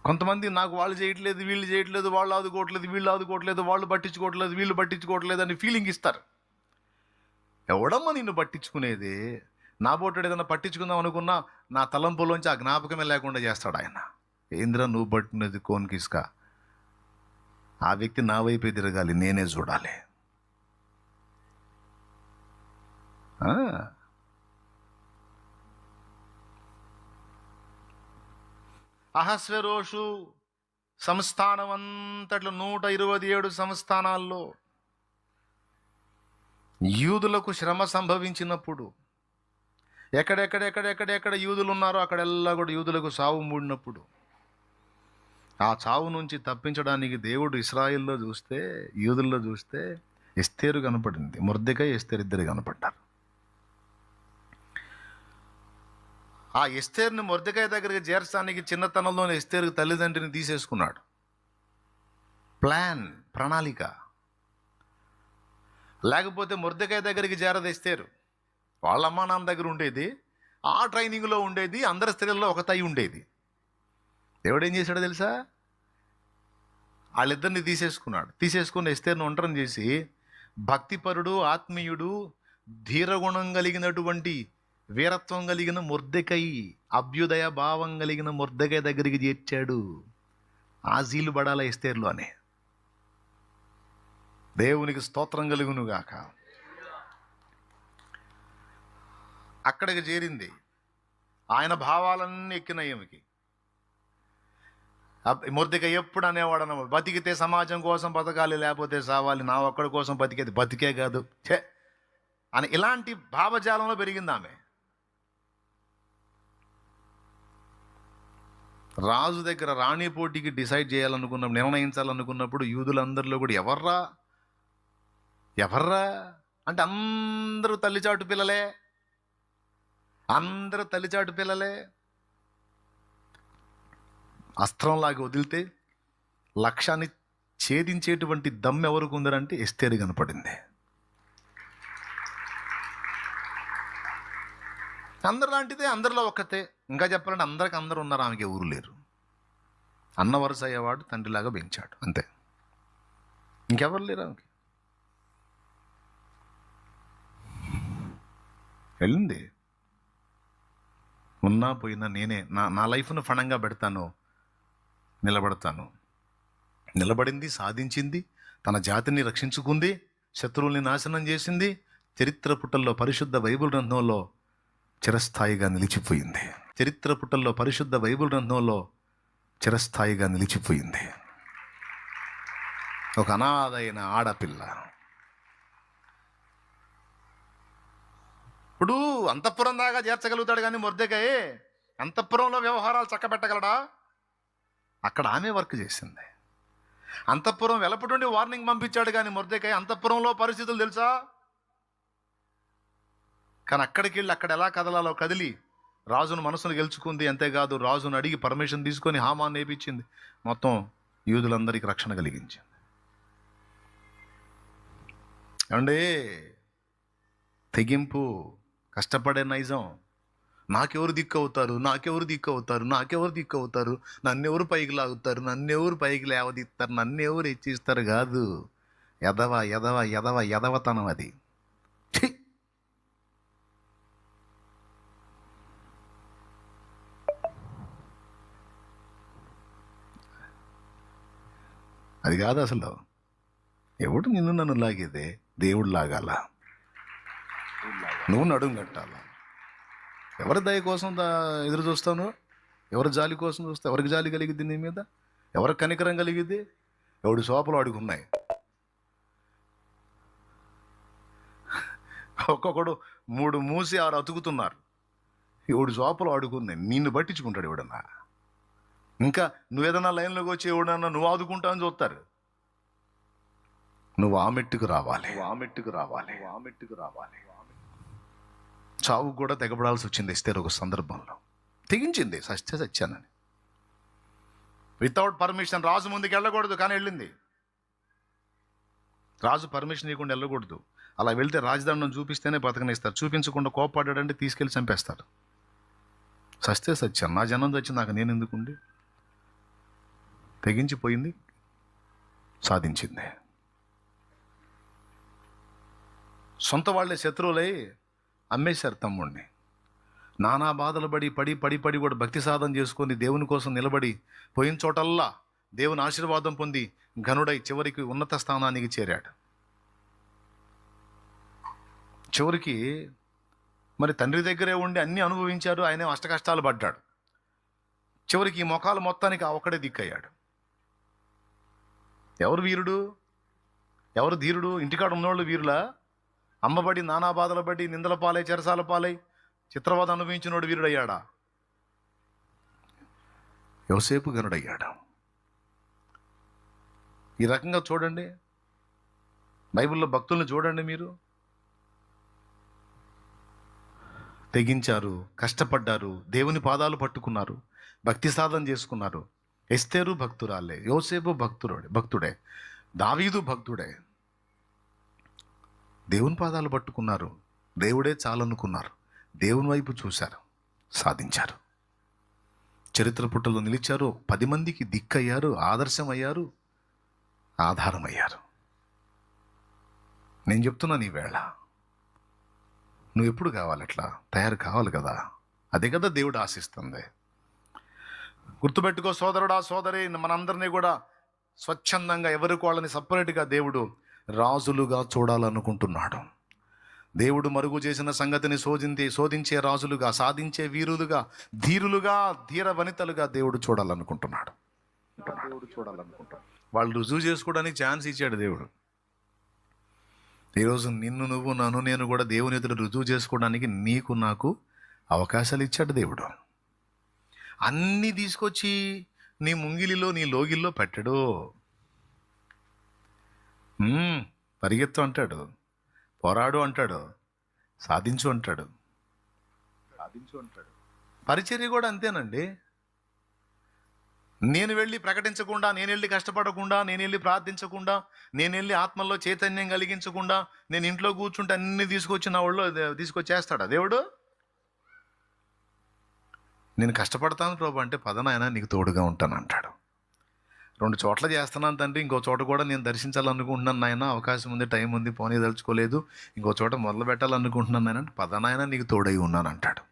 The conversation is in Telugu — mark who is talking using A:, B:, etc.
A: కొంతమంది నాకు వాళ్ళు చేయట్లేదు, వీళ్ళు చేయట్లేదు, వాళ్ళు ఆదుకోవట్లేదు, వీళ్ళు ఆదుకోవట్లేదు, వాళ్ళు పట్టించుకోవట్లేదు, వీళ్ళు పట్టించుకోవట్లేదు అని ఫీలింగ్ ఇస్తారు. ఎవడమ్మా నిన్ను పట్టించుకునేది? నా బోటోడు ఏదైనా పట్టించుకుందాం అనుకున్నా నా తలంపులోంచి ఆ జ్ఞాపకమే లేకుండా చేస్తాడు ఆయన. ఏంద్రా నువ్వు పట్టినది కోన్కిస్క? ఆ వ్యక్తి నా వైపే తిరగాలి, నేనే చూడాలి. అహస్వేరోషు సంస్థానం అంతట్లో 127 సంస్థానాల్లో యూదులకు శ్రమ సంభవించినప్పుడు, ఎక్కడెక్కడ యూదులు ఉన్నారో అక్కడెల్లా కూడా యూదులకు సావు మూడినప్పుడు, ఆ చావు నుంచి తప్పించడానికి దేవుడు ఇశ్రాయేల్లో చూస్తే, యూదుల్లో చూస్తే ఎస్తేరు కనపడింది. మొర్దెకై ఎస్తేరు ఇద్దరు కనపడ్డారు. ఆ ఎస్తేరుని మొర్దెకై దగ్గరికి చేర్చడానికి చిన్నతనంలోనే ఎస్తేరు తల్లిదండ్రిని తీసేసుకున్నాడు. ప్రణాళిక. లేకపోతే మొర్దెకై దగ్గరికి చేరదు ఎస్తేరు. వాళ్ళ అమ్మా నాన్న దగ్గర ఉండేది, ఆ ట్రైనింగ్లో ఉండేది, అందరి స్త్రీల్లో ఒక తై ఉండేది. దేవుడు ఏం చేశాడో తెలుసా? వాళ్ళిద్దరిని తీసేసుకుని ఎస్తేరును ఒంటరిని చేసి భక్తిపరుడు, ఆత్మీయుడు, ధీరగుణం కలిగినటువంటి వీరత్వం కలిగిన మొర్దెకై, అభ్యుదయ భావం కలిగిన మొర్దెకై దగ్గరికి చేర్చాడు. ఆజీలు పడాల ఎస్తేరులో అనే. దేవునికి స్తోత్రం కలుగునుగాక. అక్కడికి చేరింది. ఆయన భావాలన్నీ ఎక్కినాయి ఈమెకి. మొర్దెకై ఎప్పుడు అనేవాడు అన్నమాట, బతికితే సమాజం కోసం బతకాలి, లేకపోతే సావాలి, నా ఒక్కడి కోసం బతికేది బతికే కాదు ఛే అని ఇలాంటి భావజాలంలో పెరిగింది ఆమె. రాజు దగ్గర రాణి పోటీకి డిసైడ్ చేయాలనుకున్నప్పుడు, నిర్ణయించాలనుకున్నప్పుడు యూదులందరిలో కూడా ఎవర్రా అంటే అందరూ తల్లిచాటు పిల్లలే. అస్త్రంలాగా వదిలితే లక్ష్యాన్ని ఛేదించేటువంటి దమ్ము ఎవరికి ఉందరంటే ఎస్తేరు కనపడింది. అందరు లాంటిదే, అందరిలో ఒక్కతే. ఇంకా చెప్పాలంటే అందరూ ఉన్నారు, ఆమెకి ఊరు లేరు. అన్న వరుస అయ్యేవాడు తండ్రిలాగా పెంచాడు, అంతే. ఇంకెవరు లేరు ఆమెకి. వెళ్ళింది. ఉన్నా పోయినా నేనే నా లైఫ్ను ఫణంగా పెడతాను, నిలబడింది, సాధించింది, తన జాతిని రక్షించుకుంది, శత్రువుల్ని నాశనం చేసింది. చరిత్ర పుటల్లో పరిశుద్ధ బైబిల్ గ్రంథంలో చిరస్థాయిగా నిలిచిపోయింది. ఒక అనాథైన ఆడపిల్ల. ఇప్పుడు అంతఃపురం దాకా చేర్చగలుగుతాడు కానీ మొర్దెకై అంతఃపురంలో వ్యవహారాలు చక్కబెట్టగలడా? అక్కడ ఆమె వర్క్ చేసింది. అంతఃపురం వెలపటుండి వార్నింగ్ పంపించాడు కానీ మొర్దెకై అంతఃపురంలో పరిస్థితులు తెలుసా? కానీ అక్కడికి వెళ్ళి అక్కడ ఎలా కదలాలో కదిలి రాజును మనసును గెలుచుకుంది. అంతేకాదు, రాజును అడిగి పర్మిషన్ తీసుకొని హామాన్ నేపించింది. మొత్తం యూదులందరికీ రక్షణ కలిగించింది. అండి తెగింపు, కష్టపడే నైజం. నాకెవరు దిక్కు అవుతారు, నన్నెవరు పైకి లాగుతారు, నన్నెవరు పైకి లేవదీస్తారు, నన్నెవరు హెచ్చిస్తారు కాదు. ఎదవతనం అది. అది కాదు అసలు. ఎవడు నన్ను లాగేదే? దేవుడు లాగాల, నువ్వు నడుము కట్టాల. ఎవరి దయ కోసం ఎదురు చూస్తాను? ఎవరి జాలి కోసం చూస్తా? ఎవరికి జాలి కలిగిద్ది నీ మీద? ఎవరికి కనికరం కలిగిద్ది? ఎవడి సోపలు అడుగున్నాయి. ఒక్కొక్కడు 3 మూసి 6 అతుకుతున్నారు. ఎవడు సోపలు అడుగున్నాయి. నిన్ను పట్టించుకుంటాడు ఎవడన్నా? ఇంకా నువ్వేదన్నా లైన్లోకి వచ్చి ఎవడన్నా నువ్వు ఆదుకుంటా అని చూస్తారు. నువ్వు ఆ మెట్టుకు రావాలి. చావు కూడా తెగబడాల్సి వచ్చింది ఎస్తేరు ఒక సందర్భంలో. తెగించింది, సత్యానని. వితౌట్ పర్మిషన్ రాజు ముందుకు వెళ్ళకూడదు, కానీ వెళ్ళింది. రాజు పర్మిషన్ ఇవ్వకుండా వెళ్ళకూడదు. అలా వెళ్తే రాజదండం చూపిస్తేనే బతకనిస్తారు. చూపించకుండా కోపాడాడంటే తీసుకెళ్ళి చంపేస్తారు. సత్యం. నా జనం తెచ్చి నాకు నేను ఎందుకుండి? తెగించిపోయింది, సాధించింది. సొంత వాళ్ళే శత్రువులై అమ్మేశారు తమ్ముడిని. నానా బాధలు పడి కూడా భక్తి సాధన చేసుకొని దేవుని కోసం నిలబడి పోయిన చోటల్లా దేవుని ఆశీర్వాదం పొంది ఘనుడై చివరికి ఉన్నత స్థానానికి చేరాడు. చివరికి మరి తండ్రి దగ్గరే ఉండి అన్నీ అనుభవించారు, ఆయనే అష్టకష్టాలు పడ్డాడు. చివరికి ఈ మొఖాలు మొత్తానికి ఒక్కడే దిక్కయ్యాడు. ఎవరు వీరుడు, ఎవరు ధీరుడు? ఇంటికాడ ఉన్నోళ్ళు వీరులా? అమ్మబడి నానా బాధలు పడి నిందల పాలై చెరసాల పాలై చిత్రవద అనుభవించినోడు వీరుడయ్యాడా? యోసేపు ఘనుడయ్యాడు. ఈ రకంగా చూడండి, బైబిల్లో భక్తుల్ని చూడండి. మీరు తెగించారు, కష్టపడ్డారు, దేవుని పాదాలు పట్టుకున్నారు, భక్తి సాధన చేసుకున్నారు. ఎస్తేరు భక్తురాలే, యోసేపు భక్తుడే, దావీదు భక్తుడే. దేవుని పాదాలు పట్టుకున్నారు, దేవుడే చాలనుకున్నారు, దేవుని వైపు చూశారు, సాధించారు. చరిత్ర పుటల్లో నిలిచారు, 10 మందికి దిక్కయ్యారు, ఆదర్శం అయ్యారు, ఆధారం అయ్యారు. నేను చెప్తున్నాను, ఈవేళ నువ్వు ఎప్పుడు కావాలి? అట్లా తయారు కావాలి కదా. అదే కదా దేవుడు ఆశిస్తుంది. గుర్తుపెట్టుకో సోదరుడా, సోదరి, మనందరినీ కూడా స్వచ్ఛందంగా ఎవరికి వాళ్ళని సపరేట్గా దేవుడు రాజులుగా చూడాలనుకుంటున్నాడు. దేవుడు మరుగు చేసిన సంగతిని శోధించే రాజులుగా, సాధించే వీరులుగా, ధీర వనితలుగా దేవుడు చూడాలనుకుంటున్నాడు. వాళ్ళు రుజువు చేసుకోవడానికి ఛాన్స్ ఇచ్చాడు దేవుడు. ఈరోజు నేను కూడా దేవుని ఎదుట రుజువు చేసుకోవడానికి నీకు నాకు అవకాశాలు ఇచ్చాడు దేవుడు. అన్నీ తీసుకొచ్చి నీ ముంగిలిలో, నీ లోగిల్లో పెట్టడు. పరిగెత్తు అంటాడు, పోరాడు అంటాడు, సాధించు అంటాడు. పరిచర్య కూడా అంతేనండి. నేను వెళ్ళి ప్రకటించకుండా, నేను వెళ్ళి కష్టపడకుండా, నేను వెళ్ళి ప్రార్థించకుండా, నేను వెళ్ళి ఆత్మల్లో చైతన్యం కలిగించకుండా నేను ఇంట్లో కూర్చుంటే అన్ని తీసుకొచ్చి నా ఒళ్ళో తీసుకొచ్చేస్తాడా దేవుడు? నేను కష్టపడతాను ప్రభు అంటే, పదనాయన నీకు తోడుగా ఉంటాను అంటాడు. 2 చోట్ల చేస్తున్నాను తండ్రి, ఇంకో చోట కూడా నేను దర్శించాలనుకుంటున్నాను నాయన, అవకాశం ఉంది, టైం ఉంది, పోనీ దలుచుకోలేదు, ఇంకో చోట మొదలు పెట్టాలనుకుంటున్నాను నాయన, పదనాయన నీకు తోడై ఉన్నాను అంటాడు.